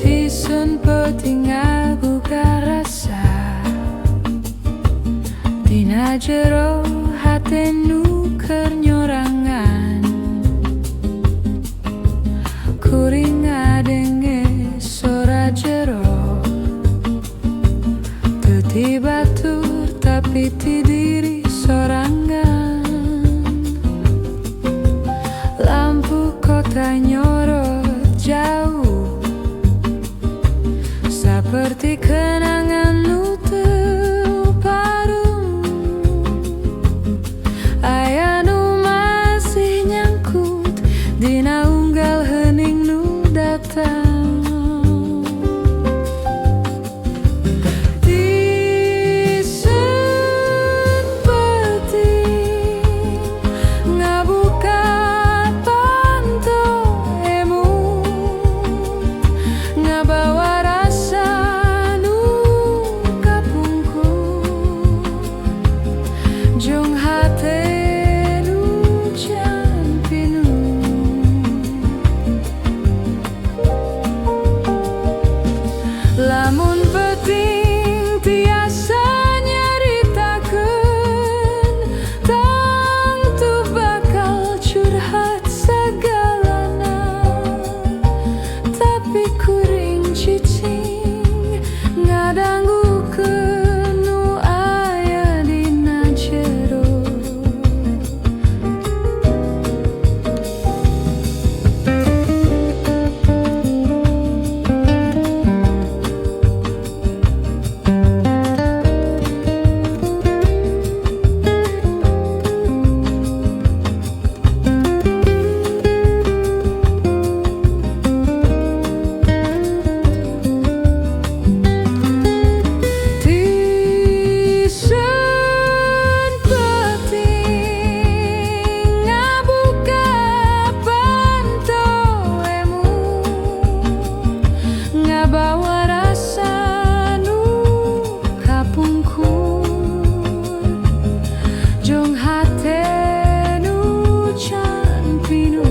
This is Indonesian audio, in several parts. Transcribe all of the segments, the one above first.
Tisen petinggal gugah rasa dina jero hatenu keur nyorangan kuring ngadenge sora jero teu ti batur tapi ti diri sorangan lampu kota nyorot jauh seperti kenangan nu teu parung aya nu masih nyangkut dina unggal heuning nu datang. Tisen penting ngabuka panto emu ngabawa jong hate nu can pinu lamun penting tiasa nyaritakeun tangtu bakal curhat sagalana tapi kuring cicing ngadanggukeun nu aya dina jero. Tisen penting ngabuka panto emu ngabawa rasa nu kapungkur jong hate nu can pinu.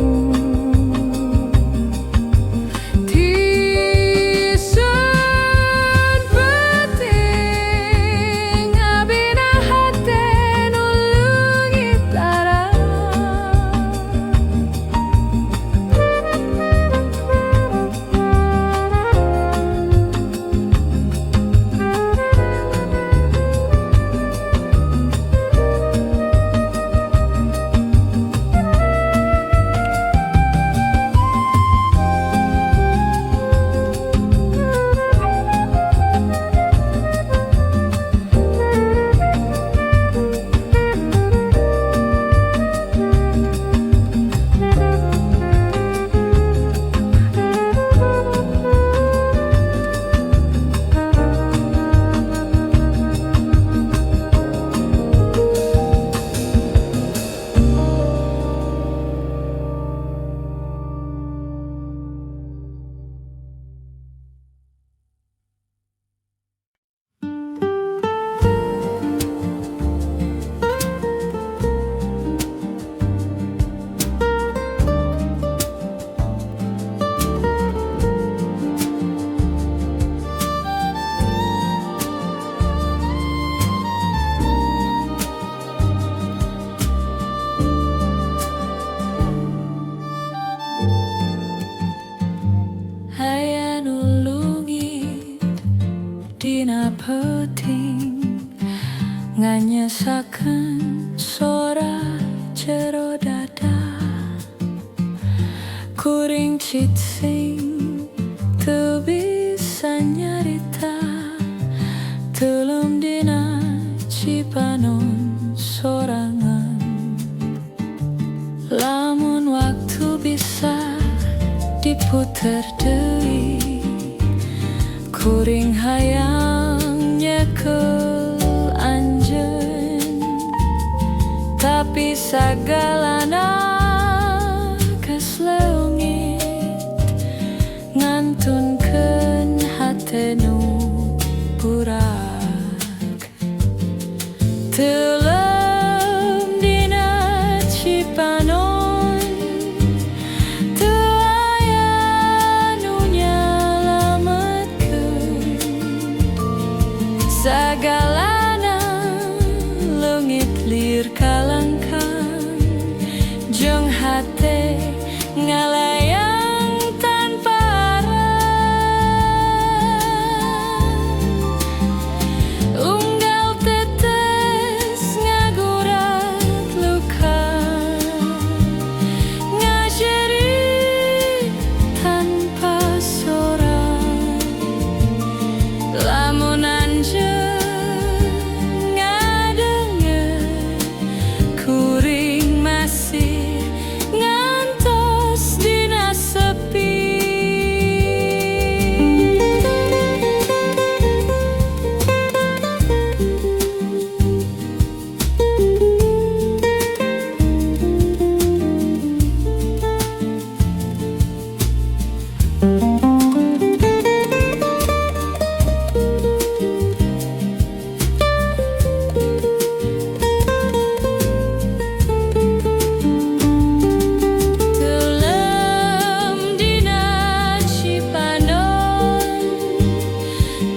Tisen penting abina hate nu leungit arah aya nu lungit dina peuting nganyesakeun sora jero dada kuring cicing teu bisa nyarita telum dina cipanon sorangan lamun waktu bisa diputer deui kuring hayang nyekel anjeun tapi sagalana geus leungit ngantunkeun hate nu purak telem dina Cipanon teu aya nu nyalametkeun sagalana leungit lir kalangkang jeung hate ngalayang tanpa arah unggal tetes ngagurat luka ngajerit tanpa sorak lamun anjeun ngadenger kuring masih ngantos dina sepi. Telem dina Cipanon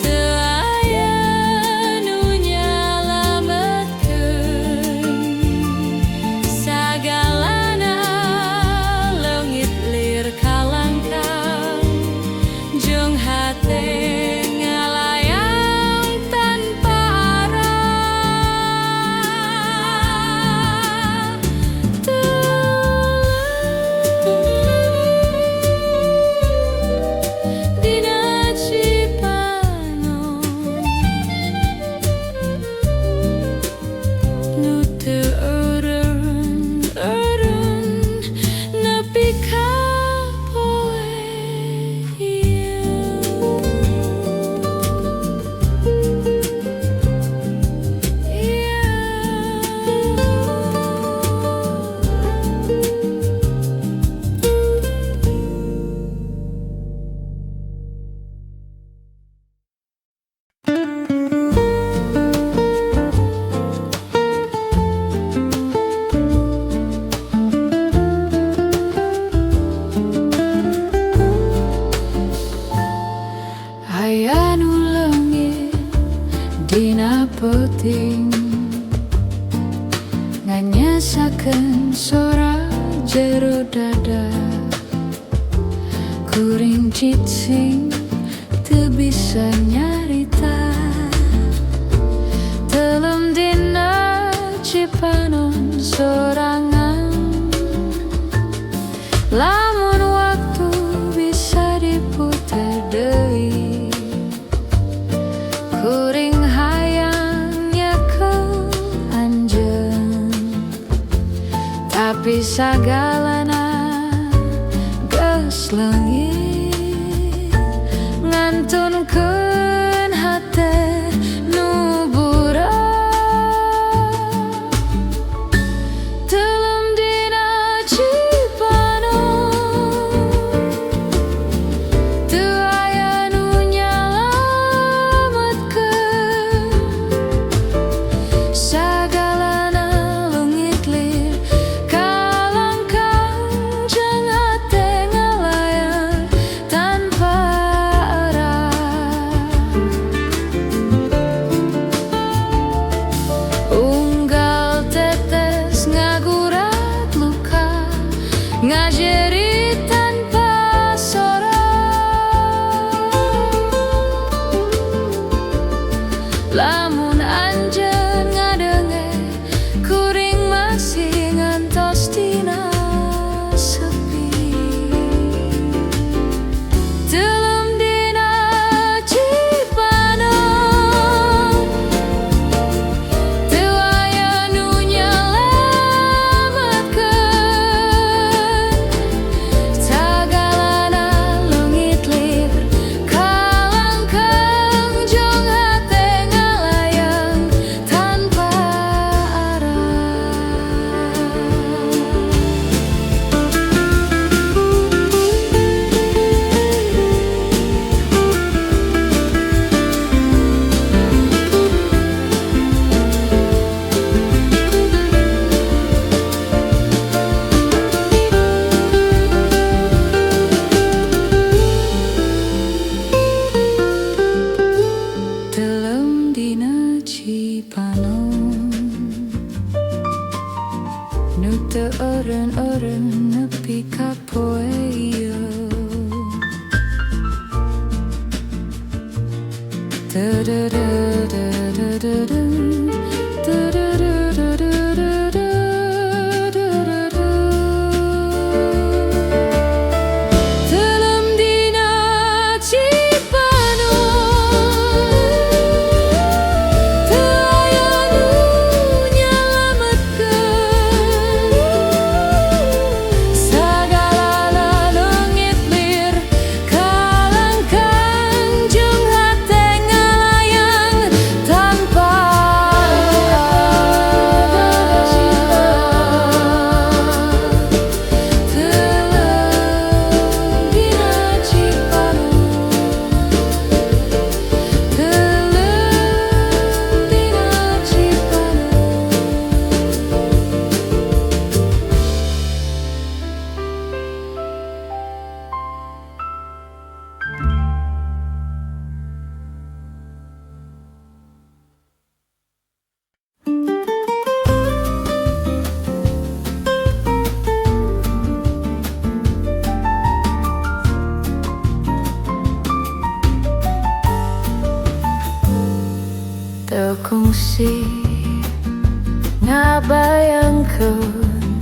teu aya nu nyalametkeun sagalana leungit lir kalangkang jeung hate ngalayang tanpa arah dina Cipanon nu teu eureun nepi ka poe aya nu leungit dina peuting nganyasakeun sora jero dada kuring cicing teu bisa nyarita telem dina Cipanon sorangan lamun waktu bisa diputer deui kuring hayang nyekel anjeun tapi sagalana geus leungit ngantunkeun hate nu burak telem dina Cipanon teu aya nu nyalametkeun sagalana leungit lir kalangkang jeung hate ngalayang tanpa arah unggal tetes ngagurat luka ngajerit tanpa sorak lamun anjeun ngadenger kuring masih ngantos dina sepi telem dina Cipanon teu aya nu nyalametkeun sagalana leungit lir kalangkang jeung hate ngalayang Terkungsi ngabayangkeun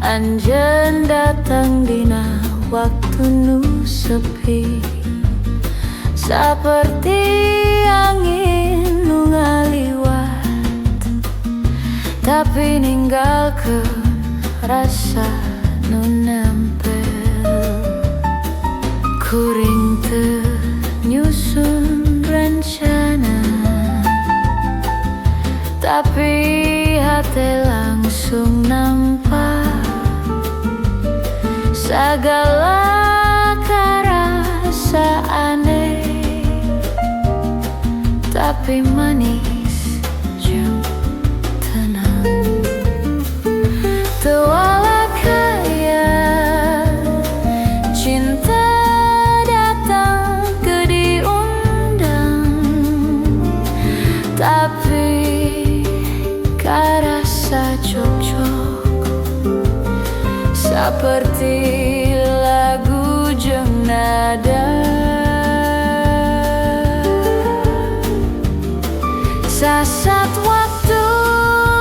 anjeun datang dina waktu nu sepi, saperti angin nu ngaliwat, tapi ninggalkeun rasa nu nempel. Kuring teu nyusun rencana, tapi hati langsung nampak segala karasa aneh, tapi manis jeung tenang. Tewala kaya cinta datang ke diundang, tapi karasa cocok seperti lagu jeung nada. Sasat waktu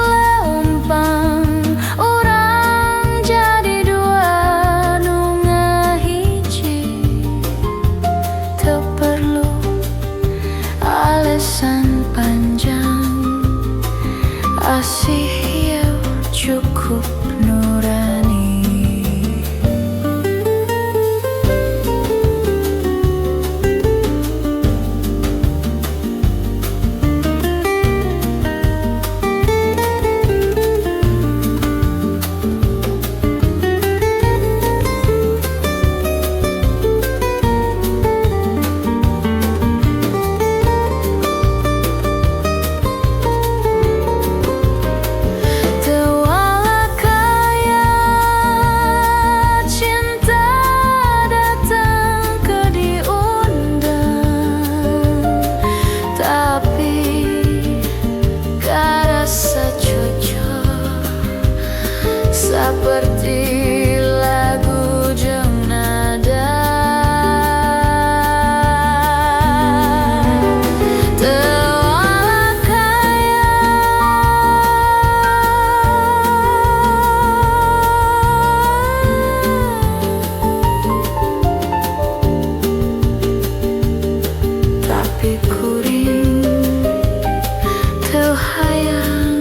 leumpang urang jadi dua nu ngahiji, teu perlu alasan panjang, asih ieu cukup nurani. Seperti lagu jeung nada. Tewala kaya tapi kuring teu hayang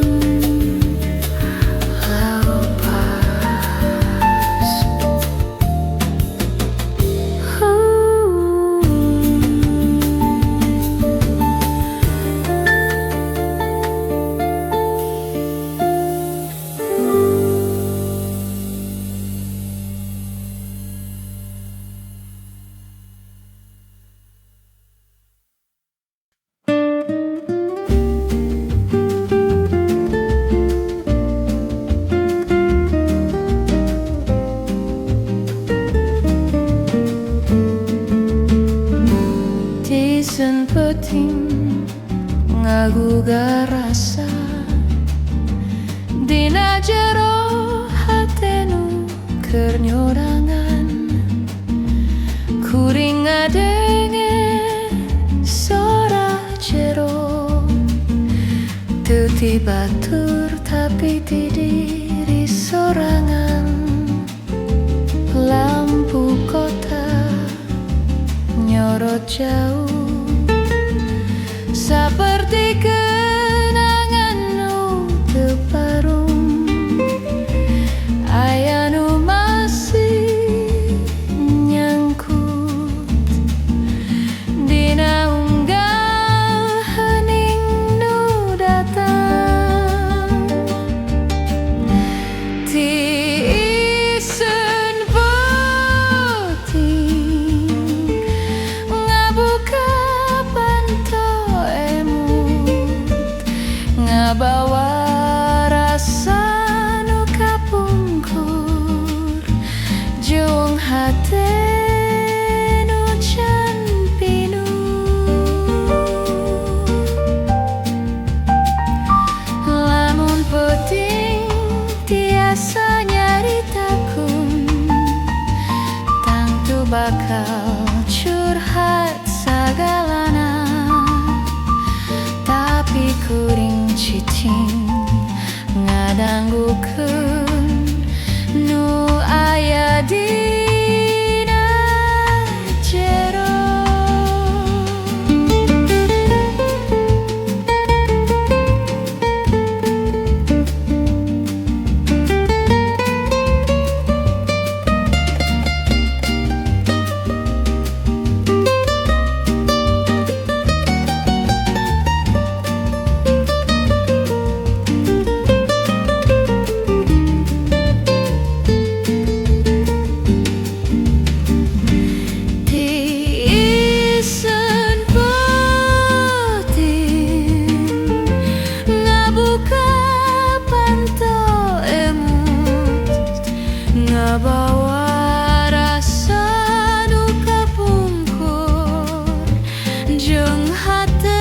ngagugah rasa dina jero hatenu keur nyorangan, kuring ngadenge Ti batur tapi ti diri sorangan. Lampu kota nyorot jauh seperti kenanganmu teparung. Ayanu masih nyangkut dina unggal hening nu datang. Ti isen putih ngabuka panto emut, ngabawa rasa nu kapungkur jeung hate nu can pinuh. Lamun penting tiasa nyaritakeun, tangtu bakal curhat sagalana. Tapi kuring cicing ngadanggukeun nu aya dina jero. Ngabawa rasa nu kapungkur jeung hate